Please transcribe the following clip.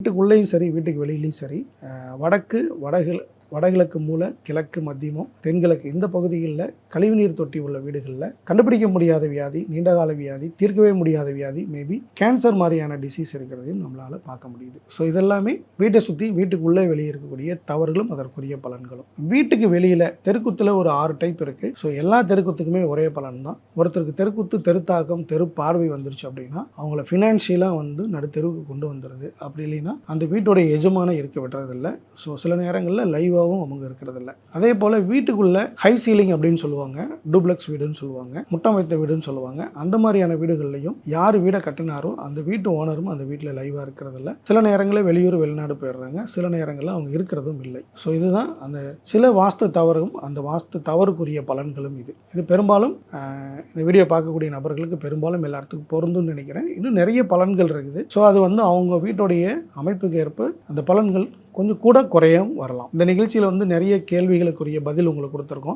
வீட்டுக்குள்ளேயும் சரி வீட்டுக்கு வெளியிலையும் சரி வடக்கு வடகிழக்கு மூல கிழக்கு மத்தியமும் தென்கிழக்கு இந்த பகுதிகளில் கழிவுநீர் தொட்டி உள்ள வீடுகளில் கண்டுபிடிக்க முடியாத வியாதி, நீண்டகால வியாதி, தீர்க்கவே முடியாத வியாதி, மேபி கேன்சர் மாதிரியான டிசீஸ் இருக்கிறதையும் நம்மளால் பார்க்க முடியுது. ஸோ இதெல்லாமே வீட்டை சுற்றி வீட்டுக்குள்ளே வெளியே இருக்கக்கூடிய தவறுகளும் அதற்குரிய பலன்களும். வீட்டுக்கு வெளியில் தெருக்குத்தில் ஒரு 6 டைப் இருக்குது. ஸோ எல்லா தெருக்குத்துக்குமே ஒரே பலன் தான். ஒருத்தருக்கு தெருக்குத்து, தெருத்தாக்கம், தெரு பார்வை வந்துருச்சு அப்படின்னா அவங்கள ஃபினான்ஷியலாக நடுத்தெருவுக்கு கொண்டு வந்துடுது. அப்படி இல்லைன்னா அந்த வீட்டோட எஜமானம் இருக்க விடுறதில்லை. ஸோ சில நேரங்களில் லைவ் அவங்க இருக்கிறதில்ல. அதே போல வீட்டுக்குள்ள ஹை சீலிங் அப்படின்னு சொல்லுவாங்க, டூப்ளெக்ஸ் வீடுன்னு சொல்லுவாங்க, முட்டம் வைத்த வீடுன்னு சொல்லுவாங்க. அந்த மாதிரியான வீடுகள்லையும் யார் வீடை கட்டினாரோ அந்த வீட்டு ஓனரும் அந்த வீட்டில் லைவாக இருக்கிறதில்ல. சில நேரங்களில் வெளியூர் வெளிநாடு போயிடுறாங்க, சில நேரங்களில் அவங்க இருக்கிறதும் இல்லை. ஸோ இதுதான் அந்த சில வாஸ்து தவறும் அந்த வாஸ்து தவறுக்குரிய பலன்களும். இது பெரும்பாலும் இந்த வீடியோ பார்க்கக்கூடிய நபர்களுக்கு பெரும்பாலும் எல்லாத்துக்கும் பொருந்தும்னு நினைக்கிறேன். இன்னும் நிறைய பலன்கள் இருக்குது. ஸோ அது அவங்க வீட்டுடைய அமைப்புக்கு ஏற்ப அந்த பலன்கள் கொஞ்சம் கூட குறையும் வரலாம். இந்த நிகழ்ச்சியில் நிறைய கேள்விகளுக்குரிய பதில் உங்களுக்கு கொடுத்துருக்கோம்.